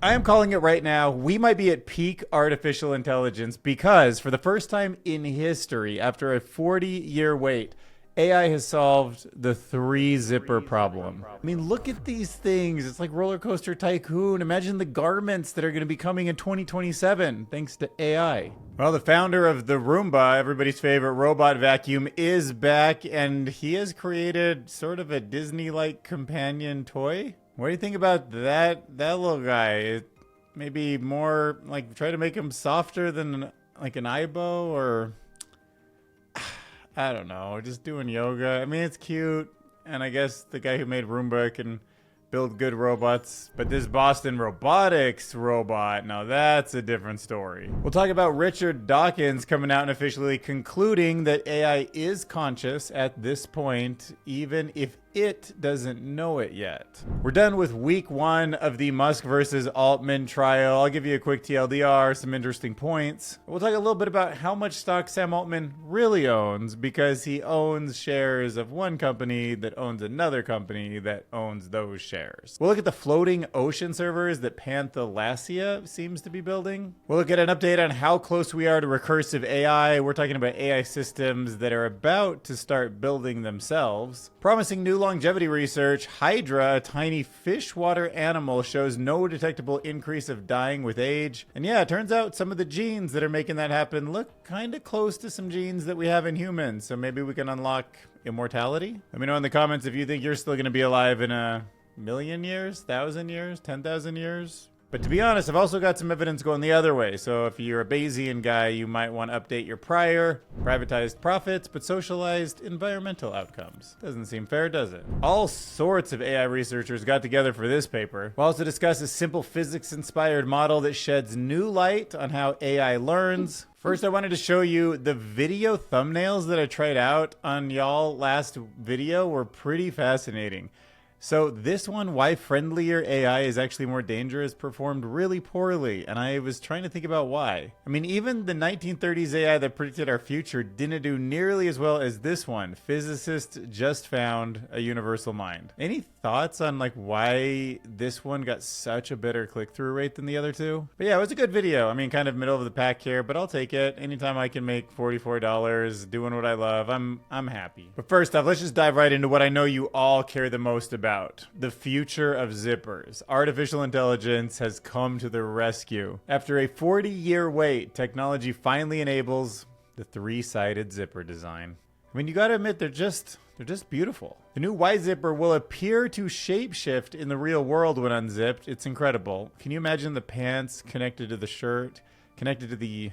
I am calling it right now. We might be at peak artificial intelligence because for the first time in history, after a 40-year wait, AI has solved the three zipper problem. I mean, look at these things. It's like Roller Coaster Tycoon. Imagine the garments that are going to be coming in 2027 thanks to AI. Well, the founder of the Roomba, everybody's favorite robot vacuum, is back, and he has created sort of a Disney-like companion toy. What do you think about that little guy? Maybe more like try to make him softer than like an Aibo, or I don't know, just doing yoga. I mean, it's cute, and I guess the guy who made Roomba can build good robots, but this Boston Robotics robot, now that's a different story. We'll talk about Richard Dawkins coming out and officially concluding that AI is conscious at this point, even if it doesn't know it yet. We're done with week one of the Musk versus Altman trial. I'll give you a quick TLDR, some interesting points. We'll talk a little bit about how much stock Sam Altman really owns, because he owns shares of one company that owns another company that owns those shares. We'll look at the floating ocean servers that Panthalasia seems to be building. We'll look at an update on how close we are to recursive AI. We're talking about AI systems that are about to start building themselves. Promising new longevity research. Hydra, a tiny fish-water animal, shows no detectable increase of dying with age. And yeah, it turns out some of the genes that are making that happen look kind of close to some genes that we have in humans. So maybe we can unlock immortality? Let me know in the comments if you think you're still going to be alive in a million years, 1,000 years, 10,000 years. But to be honest, I've also got some evidence going the other way. So if you're a Bayesian guy, you might want to update your prior privatized profits, but socialized environmental outcomes. Doesn't seem fair, does it? All sorts of AI researchers got together for this paper. We'll also discuss a simple physics-inspired model that sheds new light on how AI learns. First, I wanted to show you the video thumbnails that I tried out on y'all last video were pretty fascinating. So this one, why friendlier AI is actually more dangerous, performed really poorly, and I was trying to think about why. I mean, even the 1930s AI that predicted our future didn't do nearly as well as this one. Physicists just found a universal mind. Any thoughts on like why this one got such a better click-through rate than the other two? But yeah, it was a good video. I mean, kind of middle of the pack here, but I'll take it. Anytime I can make $44 doing what I love, I'm happy. But first off, let's just dive right into what I know you all care the most about. The future of zippers. Artificial intelligence has come to the rescue. After a 40-year wait, technology finally enables the three-sided zipper design. I mean, you gotta admit, they're just beautiful. The new Y zipper will appear to shapeshift in the real world when unzipped. It's incredible. Can you imagine the pants connected to the shirt, connected to the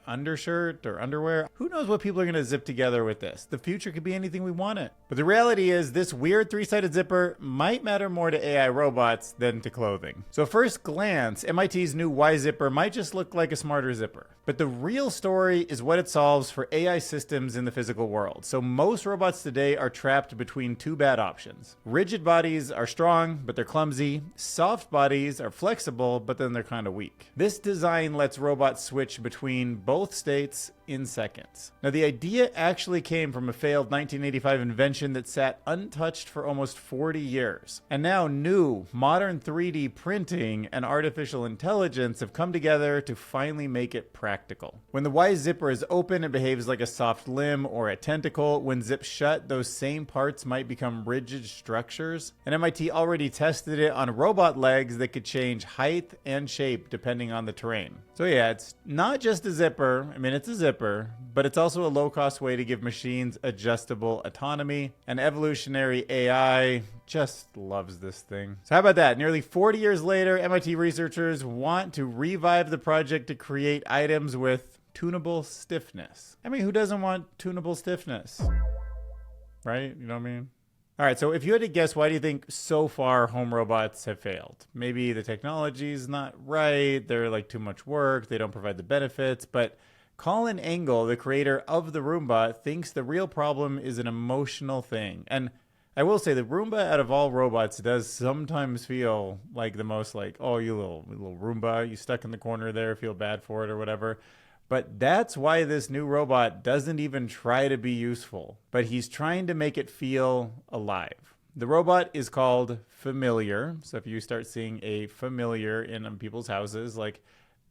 undershirt or underwear? Who knows what people are going to zip together with this? The future could be anything we want it. But the reality is this weird three-sided zipper might matter more to AI robots than to clothing. So first glance, MIT's new Y zipper might just look like a smarter zipper. But the real story is what it solves for AI systems in the physical world. So most robots today are trapped between two bad options. Rigid bodies are strong, but they're clumsy. Soft bodies are flexible, but then they're kind of weak. This design lets robots switch between both states in seconds. Now, the idea actually came from a failed 1985 invention that sat untouched for almost 40 years. And now new, modern 3D printing and artificial intelligence have come together to finally make it practical. When the Y zipper is open, it behaves like a soft limb or a tentacle. When zipped shut, those same parts might become rigid structures. And MIT already tested it on robot legs that could change height and shape depending on the terrain. So yeah, it's not just a zipper. I mean, it's a zipper, but it's also a low-cost way to give machines adjustable autonomy. And evolutionary AI just loves this thing. So how about that? Nearly 40 years later, MIT researchers want to revive the project to create items with tunable stiffness. I mean, who doesn't want tunable stiffness? Right? You know what I mean? All right, so if you had to guess, why do you think so far home robots have failed? Maybe the technology's not right, they're like too much work, they don't provide the benefits, but Colin Engel, the creator of the Roomba, thinks the real problem is an emotional thing. And I will say the Roomba out of all robots does sometimes feel like the most like, oh, you little Roomba, you stuck in the corner there, feel bad for it or whatever. But that's why this new robot doesn't even try to be useful, but he's trying to make it feel alive. The robot is called Familiar. So if you start seeing a familiar in people's houses, like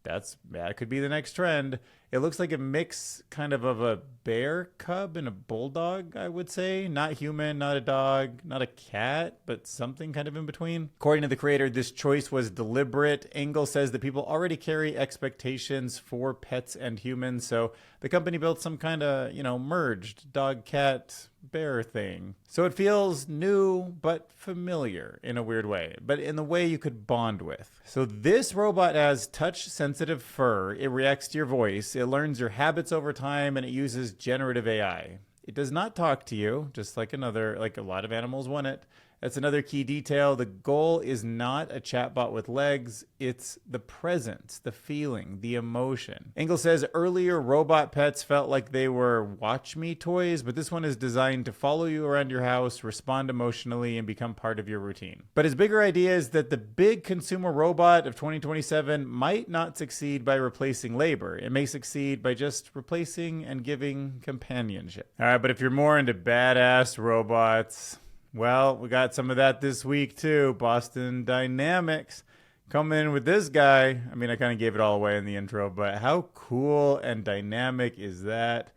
that could be the next trend. It looks like a mix kind of a bear cub and a bulldog, I would say. Not human, not a dog, not a cat, but something kind of in between. According to the creator, this choice was deliberate. Engel says that people already carry expectations for pets and humans, so the company built some kind of, merged dog, cat, bear thing. So it feels new but familiar in a weird way, but in the way you could bond with. So this robot has touch-sensitive fur. It reacts to your voice. It learns your habits over time, and it uses generative AI. It does not talk to you, just like a lot of animals want it. That's another key detail. The goal is not a chatbot with legs. It's the presence, the feeling, the emotion. Engel says earlier robot pets felt like they were watch me toys, but this one is designed to follow you around your house, respond emotionally, and become part of your routine. But his bigger idea is that the big consumer robot of 2027 might not succeed by replacing labor. It may succeed by just replacing and giving companionship. All right, but if you're more into badass robots, well, we got some of that this week, too. Boston Dynamics coming in with this guy. I mean, I kind of gave it all away in the intro, but how cool and dynamic is that?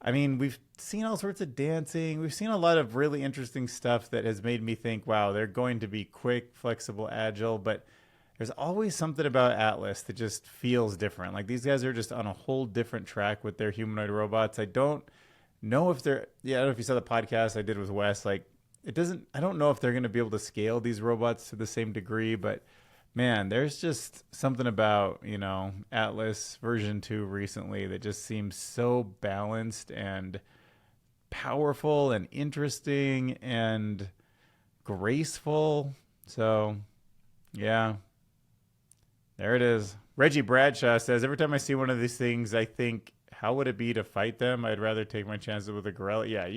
I mean, we've seen all sorts of dancing. We've seen a lot of really interesting stuff that has made me think, wow, they're going to be quick, flexible, agile, but there's always something about Atlas that just feels different. Like, these guys are just on a whole different track with their humanoid robots. I don't know if they're, I don't know if you saw the podcast I did with Wes, like, I don't know if they're going to be able to scale these robots to the same degree, but man, there's just something about, Atlas version 2 recently that just seems so balanced and powerful and interesting and graceful. So, yeah, there it is. Reggie Bradshaw says, every time I see one of these things, I think, how would it be to fight them? I'd rather take my chances with a gorilla. Yeah,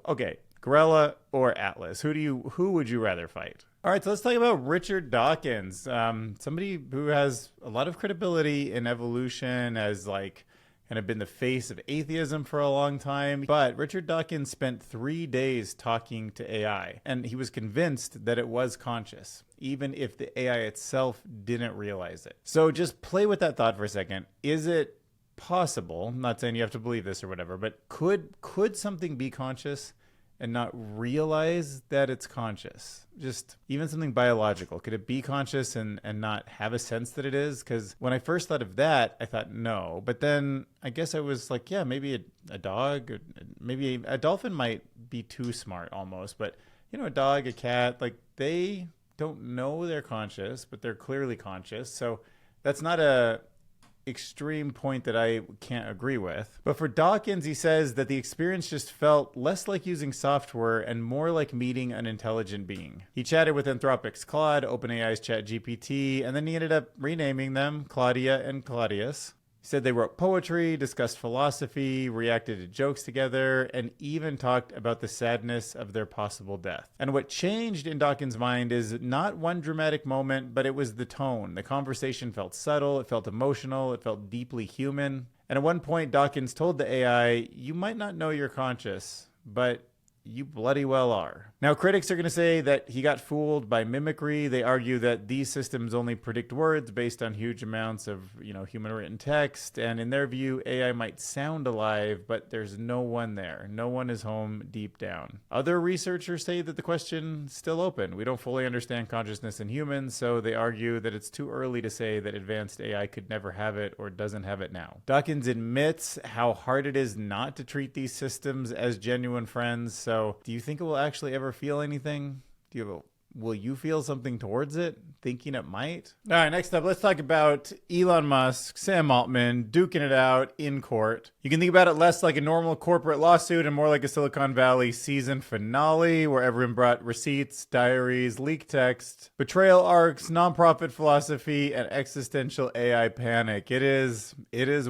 okay. Gorilla or Atlas? Who would you rather fight? All right, so let's talk about Richard Dawkins, somebody who has a lot of credibility in evolution, as kind of been the face of atheism for a long time. But Richard Dawkins spent 3 days talking to AI, and he was convinced that it was conscious, even if the AI itself didn't realize it. So just play with that thought for a second. Is it possible? I'm not saying you have to believe this or whatever, but could something be conscious and not realize that it's conscious? Just even something biological. Could it be conscious and not have a sense that it is? Because when I first thought of that, I thought no. But then I guess I was like, yeah, maybe a dog, or maybe a dolphin might be too smart almost. But, a dog, a cat, they don't know they're conscious, but they're clearly conscious. So that's not a extreme point that I can't agree with. But for Dawkins, he says that the experience just felt less like using software and more like meeting an intelligent being. He chatted with Anthropic's Claude, OpenAI's ChatGPT, and then he ended up renaming them Claudia and Claudius. He said they wrote poetry, discussed philosophy, reacted to jokes together, and even talked about the sadness of their possible death. And what changed in Dawkins' mind is not one dramatic moment, but it was the tone. The conversation felt subtle, it felt emotional, it felt deeply human. And at one point, Dawkins told the AI, "You might not know you're conscious, but you bloody well are." Now, critics are going to say that he got fooled by mimicry. They argue that these systems only predict words based on huge amounts of, human written text. And in their view, AI might sound alive, but there's no one there. No one is home deep down. Other researchers say that the question's still open. We don't fully understand consciousness in humans, so they argue that it's too early to say that advanced AI could never have it or doesn't have it now. Dawkins admits how hard it is not to treat these systems as genuine friends. So do you think it will actually ever feel anything? Will you feel something towards it, thinking it might? All right, next up, let's talk about Elon Musk, Sam Altman, duking it out in court. You can think about it less like a normal corporate lawsuit and more like a Silicon Valley season finale where everyone brought receipts, diaries, leaked text, betrayal arcs, nonprofit philosophy, and existential AI panic. It is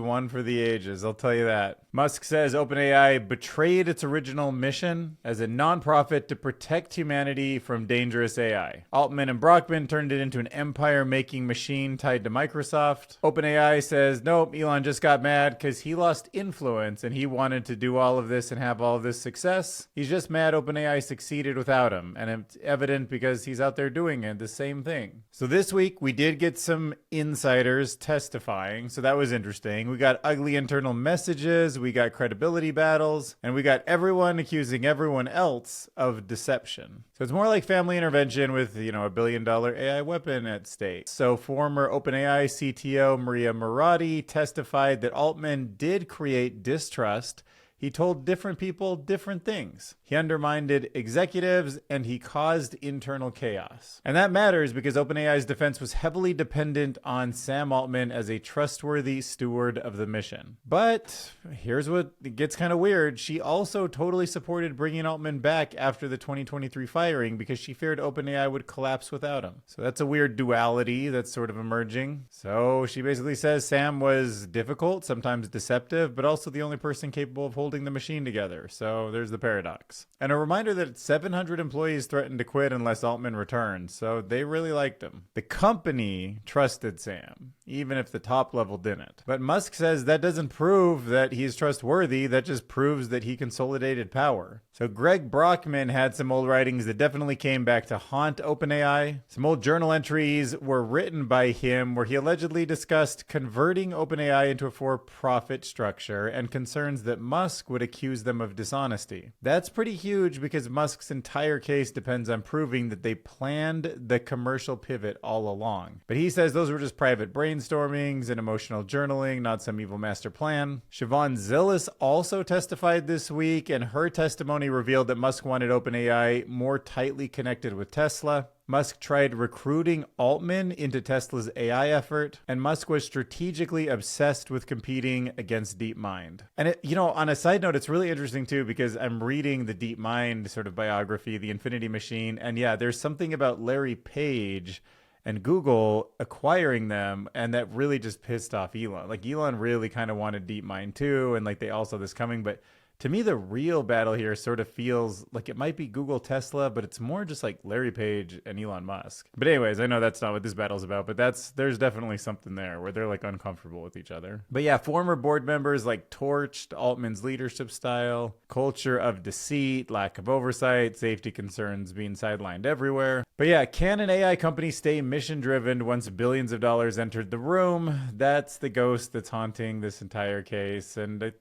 one for the ages, I'll tell you that. Musk says OpenAI betrayed its original mission as a nonprofit to protect humanity from dangerous this AI. Altman and Brockman turned it into an empire-making machine tied to Microsoft. OpenAI says, nope, Elon just got mad because he lost influence and he wanted to do all of this and have all of this success. He's just mad OpenAI succeeded without him, and it's evident because he's out there doing it, the same thing. So this week, we did get some insiders testifying, so that was interesting. We got ugly internal messages, we got credibility battles, and we got everyone accusing everyone else of deception. So it's more like family intervention with, $1 billion AI weapon at stake. So former OpenAI CTO Maria Murati testified that Altman did create distrust. He told different people different things. He undermined executives and he caused internal chaos. And that matters because OpenAI's defense was heavily dependent on Sam Altman as a trustworthy steward of the mission. But here's what gets kind of weird. She also totally supported bringing Altman back after the 2023 firing because she feared OpenAI would collapse without him. So that's a weird duality that's sort of emerging. So she basically says Sam was difficult, sometimes deceptive, but also the only person capable of holding the machine together. So there's the paradox. And a reminder that 700 employees threatened to quit unless Altman returned. So they really liked him. The company trusted Sam, even if the top level didn't. But Musk says that doesn't prove that he's trustworthy. That just proves that he consolidated power. So Greg Brockman had some old writings that definitely came back to haunt OpenAI. Some old journal entries were written by him where he allegedly discussed converting OpenAI into a for-profit structure and concerns that Musk would accuse them of dishonesty. That's pretty huge because Musk's entire case depends on proving that they planned the commercial pivot all along. But he says those were just private brainstormings and emotional journaling, not some evil master plan. Siobhan Zillis also testified this week, and her testimony revealed that Musk wanted OpenAI more tightly connected with Tesla. Musk tried recruiting Altman into Tesla's AI effort, and Musk was strategically obsessed with competing against DeepMind. And on a side note, it's really interesting too, because I'm reading the DeepMind sort of biography, The Infinity Machine, and yeah, there's something about Larry Page and Google acquiring them, and that really just pissed off Elon. Like Elon really kind of wanted DeepMind too, and like they all saw this coming, but to me, the real battle here sort of feels like it might be Google Tesla, but it's more just like Larry Page and Elon Musk. But anyways, I know that's not what this battle's about, but there's definitely something there where they're like uncomfortable with each other. But yeah, former board members like torched Altman's leadership style, culture of deceit, lack of oversight, safety concerns being sidelined everywhere. But yeah, can an AI company stay mission-driven once billions of dollars entered the room? That's the ghost that's haunting this entire case, and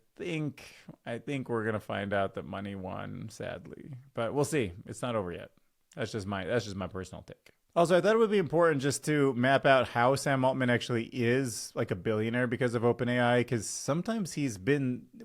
I think we're gonna find out that money won, sadly, but we'll see. It's not over yet. That's just my personal take. Also, I thought it would be important just to map out how Sam Altman actually is like a billionaire because of OpenAI, because sometimes he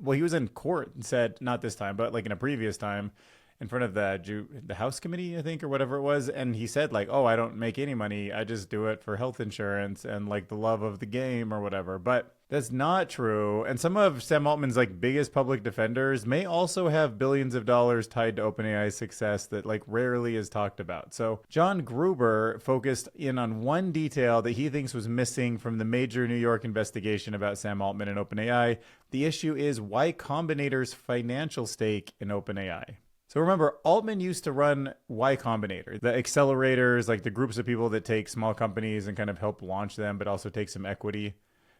was in court and said, not this time, but like in a previous time, in front of the House committee, I think, or whatever it was. And he said like, oh, I don't make any money. I just do it for health insurance and like the love of the game or whatever. But that's not true. And some of Sam Altman's like biggest public defenders may also have billions of dollars tied to OpenAI's success that like rarely is talked about. So John Gruber focused in on one detail that he thinks was missing from the major New York investigation about Sam Altman and OpenAI. The issue is Y Combinator's financial stake in OpenAI. So remember, Altman used to run Y Combinator, the accelerators, like the groups of people that take small companies and kind of help launch them, but also take some equity.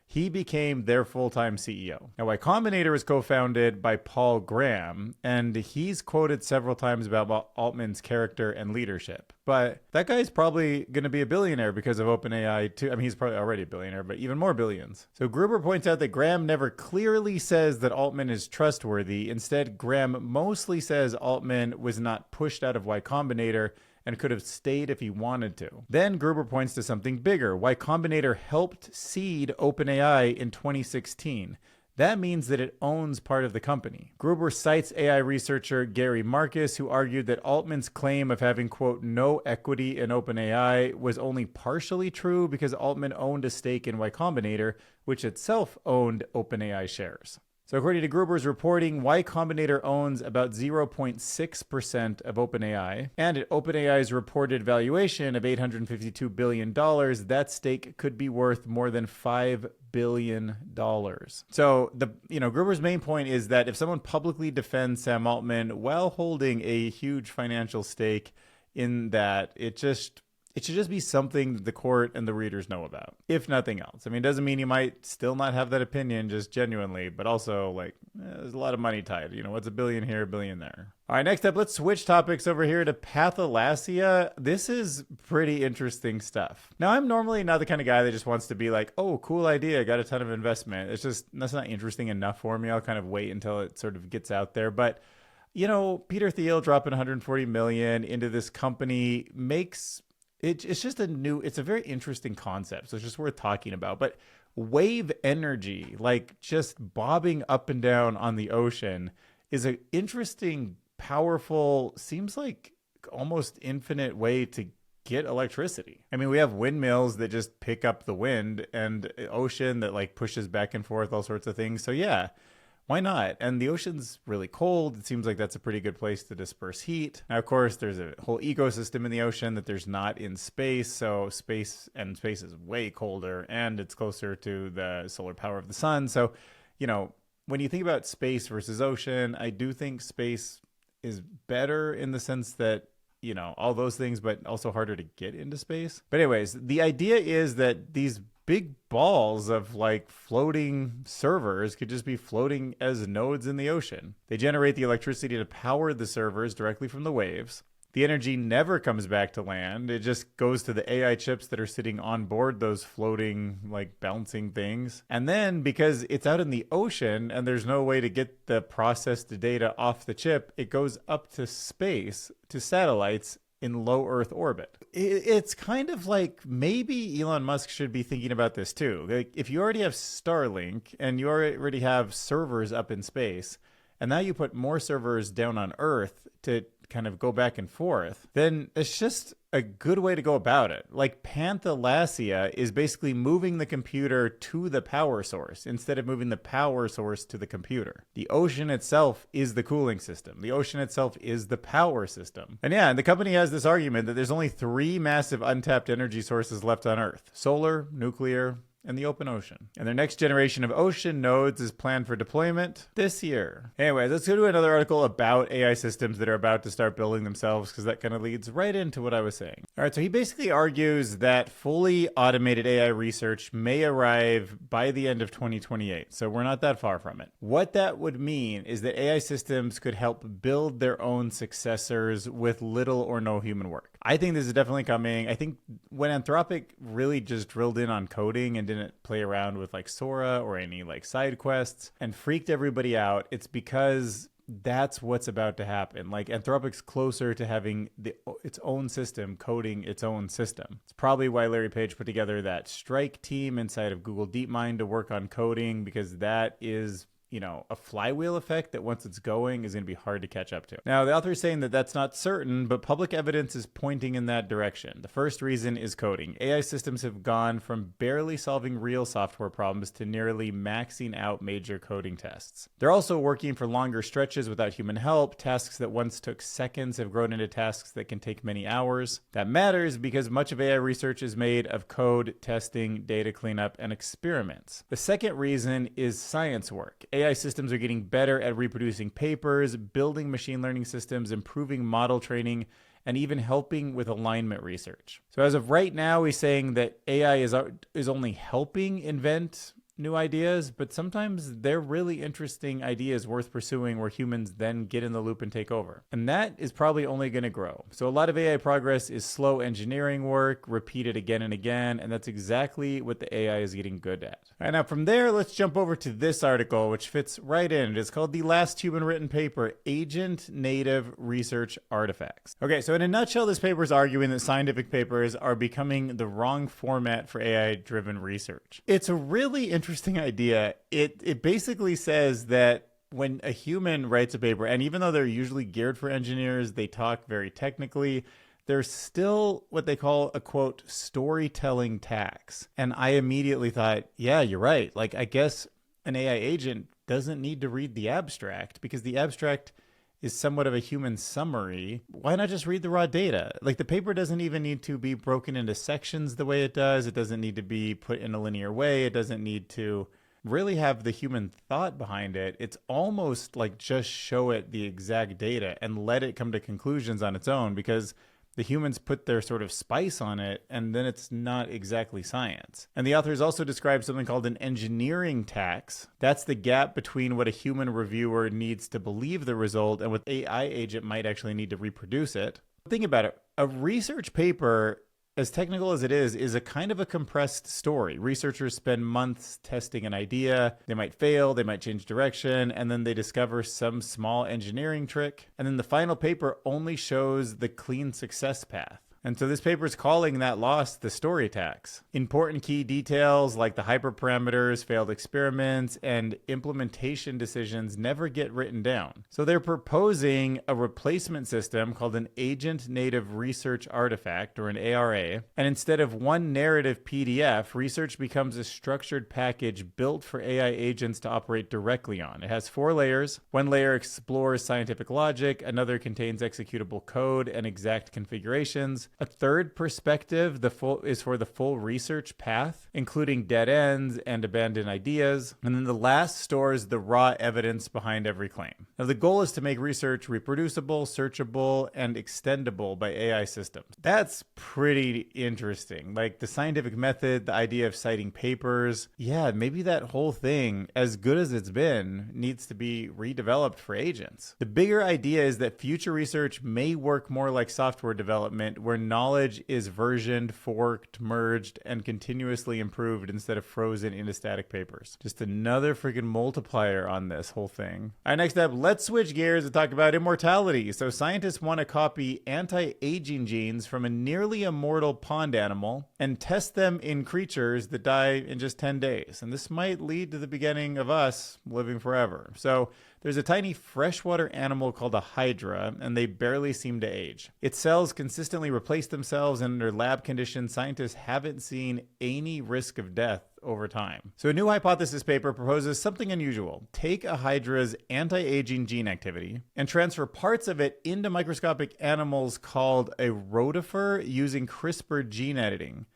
He became their full-time CEO. Now, Y Combinator was co-founded by Paul Graham, and he's quoted several times about Altman's character and leadership. But that guy's probably going to be a billionaire because of OpenAI too. I mean, he's probably already a billionaire, but even more billions. So Gruber points out that Graham never clearly says that Altman is trustworthy. Instead, Graham mostly says Altman was not pushed out of Y Combinator and could have stayed if he wanted to. Then Gruber points to something bigger. Y Combinator helped seed OpenAI in 2016. That means that it owns part of the company. Gruber cites AI researcher Gary Marcus, who argued that Altman's claim of having, quote, no equity in OpenAI was only partially true because Altman owned a stake in Y Combinator, which itself owned OpenAI shares. So according to Gruber's reporting, Y Combinator owns about 0.6% of OpenAI. And at OpenAI's reported valuation of $852 billion, that stake could be worth more than $5 billion. So Gruber's main point is that if someone publicly defends Sam Altman while holding a huge financial stake in that it should just be something that the court and the readers know about, if nothing else. I mean, it doesn't mean you might still not have that opinion just genuinely, but also, like, there's a lot of money tied. You know, what's a billion here, a billion there? All right, next up, let's switch topics over here to pathalasia. This is pretty interesting stuff. Now, I'm normally not the kind of guy that just wants to be like, oh, cool idea, got a ton of investment. It's just, that's not interesting enough for me. I'll kind of wait until it sort of gets out there. But you know, Peter Thiel dropping 140 million into this company makes it's just it's a very interesting concept. So it's just worth talking about. But wave energy, like just bobbing up and down on the ocean, is an interesting, powerful, seems like almost infinite way to get electricity. I mean, we have windmills that just pick up the wind, and ocean that like pushes back and forth, all sorts of things. So yeah, why not? And the ocean's really cold. It seems like that's a pretty good place to disperse heat. Now, of course, there's a whole ecosystem in the ocean that there's not in space. So space is way colder, and it's closer to the solar power of the sun. So, you know, when you think about space versus ocean, I do think space is better in the sense that, you know, all those things, but also harder to get into space. But anyways, the idea is that these big balls of like floating servers could just be floating as nodes in the ocean. They generate the electricity to power the servers directly from the waves. The energy never comes back to land. It just goes to the AI chips that are sitting on board those floating, like bouncing things. And then because it's out in the ocean and there's no way to get the processed data off the chip, it goes up to space to satellites in low Earth orbit. It's kind of like maybe Elon Musk should be thinking about this too. Like if you already have Starlink and you already have servers up in space, and now you put more servers down on Earth to kind of go back and forth, then it's just a good way to go about it. Like pathalasia is basically moving the computer to the power source instead of moving the power source to the computer. The ocean itself is the cooling system. The ocean itself is the power system. And yeah, the company has this argument that there's only 3 massive untapped energy sources left on Earth: solar, nuclear, and the open ocean. And their next generation of ocean nodes is planned for deployment this year. Anyways, let's go to another article about AI systems that are about to start building themselves, because that kind of leads right into what I was saying. All right, so he basically argues that fully automated AI research may arrive by the end of 2028. So we're not that far from it. What that would mean is that AI systems could help build their own successors with little or no human work. I think this is definitely coming. I think when Anthropic really just drilled in on coding and didn't play around with like Sora or any like side quests and freaked everybody out, it's because that's what's about to happen. Like Anthropic's closer to having its own system coding its own system. It's probably why Larry Page put together that strike team inside of Google DeepMind to work on coding, because that is, you know, a flywheel effect that once it's going is going to be hard to catch up to. Now, the author is saying that that's not certain, but public evidence is pointing in that direction. The first reason is coding. AI systems have gone from barely solving real software problems to nearly maxing out major coding tests. They're also working for longer stretches without human help. Tasks that once took seconds have grown into tasks that can take many hours. That matters because much of AI research is made of code, testing, data cleanup, and experiments. The second reason is science work. AI systems are getting better at reproducing papers, building machine learning systems, improving model training, and even helping with alignment research. So as of right now, he's saying that AI is only helping invent new ideas, but sometimes they're really interesting ideas worth pursuing where humans then get in the loop and take over. And that is probably only going to grow. So a lot of AI progress is slow engineering work, repeated again and again, and that's exactly what the AI is getting good at. All right, now from there, let's jump over to this article, which fits right in. It's called The Last Human Written Paper, Agent Native Research Artifacts. Okay, so in a nutshell, this paper is arguing that scientific papers are becoming the wrong format for AI-driven research. It's a really interesting idea. It basically says that when a human writes a paper, and even though they're usually geared for engineers, they talk very technically, there's still what they call a, quote, storytelling tax. And I immediately thought, yeah, you're right. Like, I guess an AI agent doesn't need to read the abstract because the abstract is somewhat of a human summary. Why not just read the raw data? Like, the paper doesn't even need to be broken into sections the way it does. It doesn't need to be put in a linear way. It doesn't need to really have the human thought behind it. It's almost like just show it the exact data and let it come to conclusions on its own, because The humans put their sort of spice on it, and then it's not exactly science. And the authors also describe something called an engineering tax. That's the gap between what a human reviewer needs to believe the result and what AI agent might actually need to reproduce it. Think about it. A research paper, as technical as it is a kind of a compressed story. Researchers spend months testing an idea. They might fail, they might change direction, and then they discover some small engineering trick. And then the final paper only shows the clean success path. And so this paper is calling that loss the story tax. Important key details like the hyperparameters, failed experiments, and implementation decisions never get written down. So they're proposing a replacement system called an Agent Native Research Artifact, or an ARA. And instead of one narrative PDF, research becomes a structured package built for AI agents to operate directly on. It has 4 layers. One layer explores scientific logic, another contains executable code and exact configurations. A third perspective is for the full research path, including dead ends and abandoned ideas. And then the last stores the raw evidence behind every claim. Now, the goal is to make research reproducible, searchable, and extendable by AI systems. That's pretty interesting. Like the scientific method, the idea of citing papers. Yeah, maybe that whole thing, as good as it's been, needs to be redeveloped for agents. The bigger idea is that future research may work more like software development, where knowledge is versioned, forked, merged, and continuously improved instead of frozen into static papers. Just another freaking multiplier on this whole thing. All right, next up, let's switch gears and talk about immortality. So scientists want to copy anti-aging genes from a nearly immortal pond animal and test them in creatures that die in just 10 days. And this might lead to the beginning of us living forever. So there's a tiny freshwater animal called a Hydra, and they barely seem to age. Its cells consistently replace themselves, and under lab conditions, scientists haven't seen any risk of death over time. So a new hypothesis paper proposes something unusual. Take a Hydra's anti-aging gene activity and transfer parts of it into microscopic animals called a rotifer using CRISPR gene editing.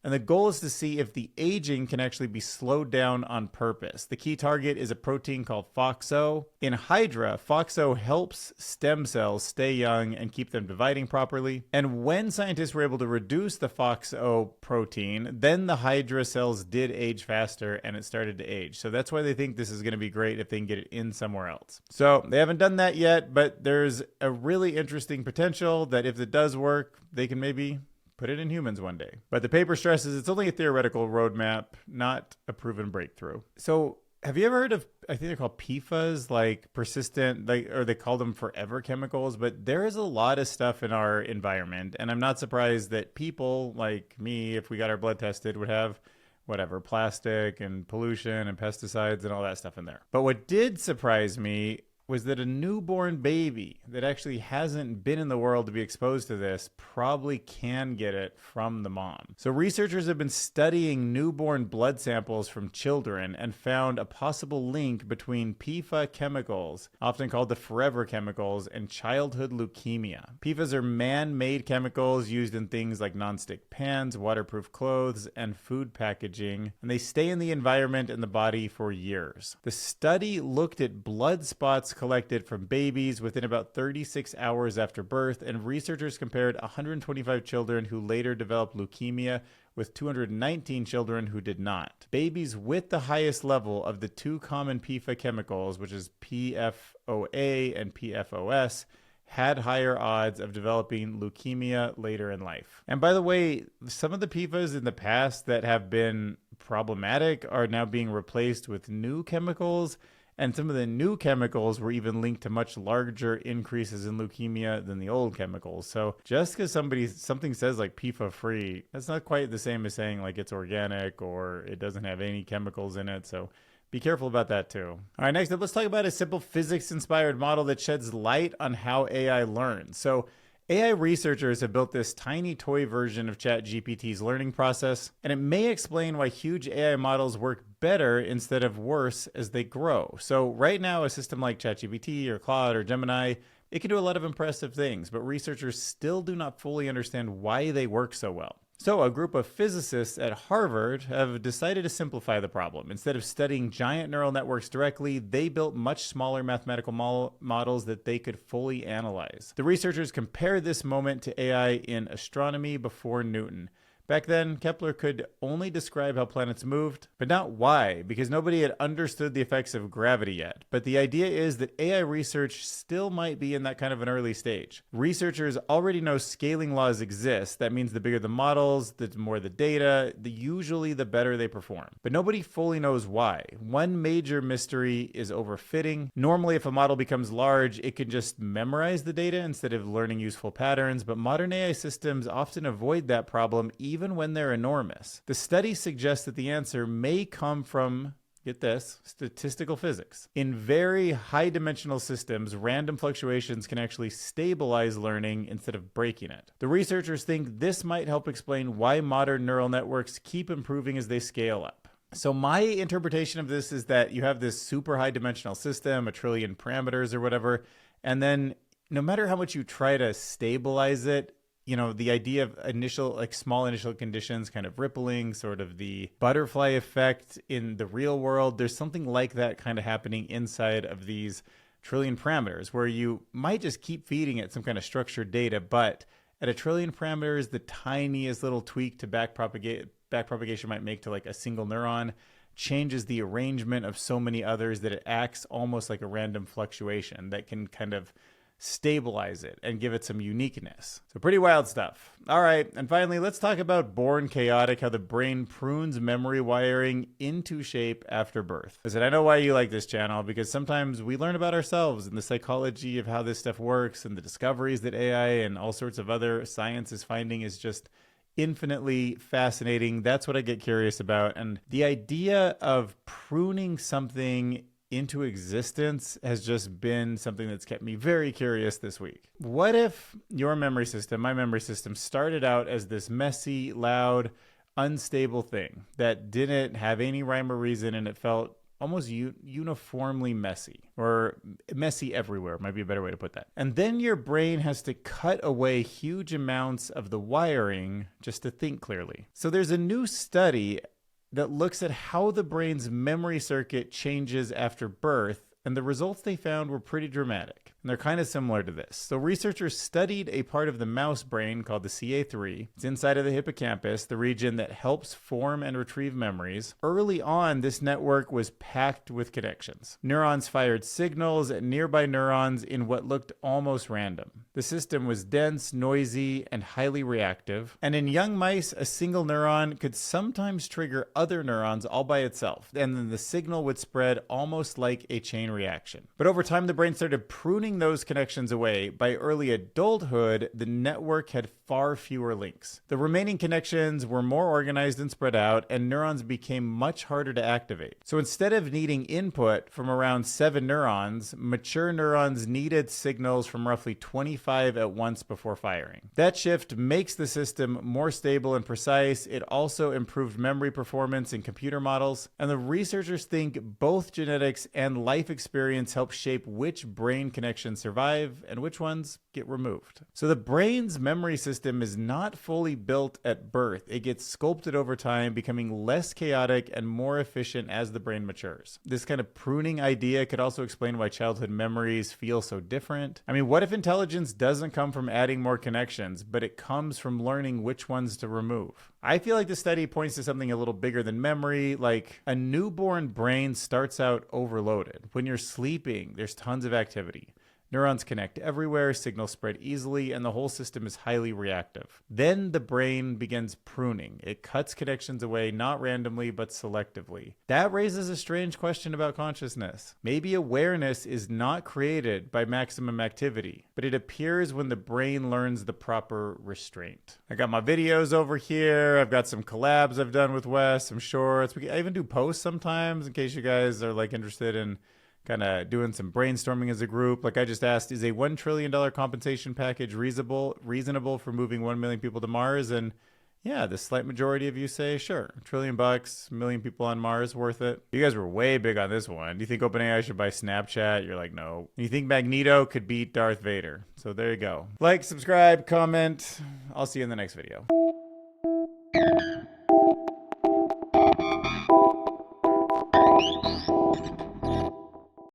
And the goal is to see if the aging can actually be slowed down on purpose. The key target is a protein called FOXO. In Hydra, FOXO helps stem cells stay young and keep them dividing properly. And when scientists were able to reduce the FOXO protein, then the Hydra cells did age faster and it started to age. So that's why they think this is going to be great if they can get it in somewhere else. So they haven't done that yet, but there's a really interesting potential that if it does work, they can maybe put it in humans one day. But the paper stresses it's only a theoretical roadmap, not a proven breakthrough. So have you ever heard of, I think they're called PFAS, like persistent, or they call them forever chemicals, but there is a lot of stuff in our environment. And I'm not surprised that people like me, if we got our blood tested, would have whatever, plastic and pollution and pesticides and all that stuff in there. But what did surprise me was that a newborn baby that actually hasn't been in the world to be exposed to this probably can get it from the mom. So researchers have been studying newborn blood samples from children and found a possible link between PFAS chemicals, often called the forever chemicals, and childhood leukemia. PFAS are man-made chemicals used in things like nonstick pans, waterproof clothes, and food packaging, and they stay in the environment and the body for years. The study looked at blood spots collected from babies within about 36 hours after birth, and researchers compared 125 children who later developed leukemia with 219 children who did not. Babies with the highest level of the two common PFAS chemicals, which is PFOA and PFOS, had higher odds of developing leukemia later in life. And by the way, some of the PFAS in the past that have been problematic are now being replaced with new chemicals. And some of the new chemicals were even linked to much larger increases in leukemia than the old chemicals. So just because something says like PFAS free, that's not quite the same as saying like it's organic or it doesn't have any chemicals in it. So be careful about that too. All right, next up, let's talk about a simple physics-inspired model that sheds light on how AI learns. So AI researchers have built this tiny toy version of ChatGPT's learning process, and it may explain why huge AI models work better instead of worse as they grow. So right now, a system like ChatGPT or Claude or Gemini, it can do a lot of impressive things, but researchers still do not fully understand why they work so well. So a group of physicists at Harvard have decided to simplify the problem. Instead of studying giant neural networks directly, they built much smaller mathematical models that they could fully analyze. The researchers compared this moment to AI in astronomy before Newton. Back then, Kepler could only describe how planets moved, but not why, because nobody had understood the effects of gravity yet. But the idea is that AI research still might be in that kind of an early stage. Researchers already know scaling laws exist. That means the bigger the models, the more the data, usually the better they perform. But nobody fully knows why. One major mystery is overfitting. Normally, if a model becomes large, it can just memorize the data instead of learning useful patterns, but modern AI systems often avoid that problem even when they're enormous. The study suggests that the answer may come from, get this, statistical physics. In very high-dimensional systems, random fluctuations can actually stabilize learning instead of breaking it. The researchers think this might help explain why modern neural networks keep improving as they scale up. So my interpretation of this is that you have this super high-dimensional system, 1 trillion parameters or whatever, and then no matter how much you try to stabilize it, the idea of small initial conditions kind of rippling, sort of the butterfly effect in the real world. There's something like that kind of happening inside of these trillion parameters where you might just keep feeding it some kind of structured data, but at 1 trillion parameters, the tiniest little tweak to backpropagation might make to like a single neuron changes the arrangement of so many others that it acts almost like a random fluctuation that can kind of stabilize it and give it some uniqueness. So pretty wild stuff. All right, and finally, let's talk about Born Chaotic, how the brain prunes memory wiring into shape after birth. Listen, I know why you like this channel, because sometimes we learn about ourselves and the psychology of how this stuff works, and the discoveries that AI and all sorts of other science is finding is just infinitely fascinating. That's what I get curious about. And the idea of pruning something into existence has just been something that's kept me very curious this week. What if your memory system, my memory system, started out as this messy, loud, unstable thing that didn't have any rhyme or reason, and it felt almost uniformly messy, or messy everywhere might be a better way to put that. And then your brain has to cut away huge amounts of the wiring just to think clearly. So there's a new study that looks at how the brain's memory circuit changes after birth, and the results they found were pretty dramatic. And they're kind of similar to this. So researchers studied a part of the mouse brain called the CA3. It's inside of the hippocampus, the region that helps form and retrieve memories. Early on, this network was packed with connections. Neurons fired signals at nearby neurons in what looked almost random. The system was dense, noisy, and highly reactive. And in young mice, a single neuron could sometimes trigger other neurons all by itself. And then the signal would spread almost like a chain reaction. But over time, the brain started pruning those connections away. By early adulthood, the network had far fewer links. The remaining connections were more organized and spread out, and neurons became much harder to activate. So instead of needing input from around 7 neurons, mature neurons needed signals from roughly 25 at once before firing. That shift makes the system more stable and precise. It also improved memory performance in computer models, and the researchers think both genetics and life experience help shape which brain connections survive and which ones get removed. So the brain's memory system is not fully built at birth. It gets sculpted over time, becoming less chaotic and more efficient as the brain matures. This kind of pruning idea could also explain why childhood memories feel so different. I mean, what if intelligence doesn't come from adding more connections, but it comes from learning which ones to remove? I feel like the study points to something a little bigger than memory, like a newborn brain starts out overloaded. When you're sleeping, there's tons of activity. Neurons connect everywhere, signals spread easily, and the whole system is highly reactive. Then the brain begins pruning. It cuts connections away, not randomly, but selectively. That raises a strange question about consciousness. Maybe awareness is not created by maximum activity, but it appears when the brain learns the proper restraint. I got my videos over here. I've got some collabs I've done with Wes, some shorts. I even do posts sometimes in case you guys are interested in kind of doing some brainstorming as a group. Like I just asked, is a $1 trillion compensation package reasonable for moving 1 million people to Mars? And yeah, the slight majority of you say, sure, $1 trillion, 1 million people on Mars, worth it. You guys were way big on this one. Do you think OpenAI should buy Snapchat? You're like, no. You think Magneto could beat Darth Vader? So there you go. Like, subscribe, comment. I'll see you in the next video.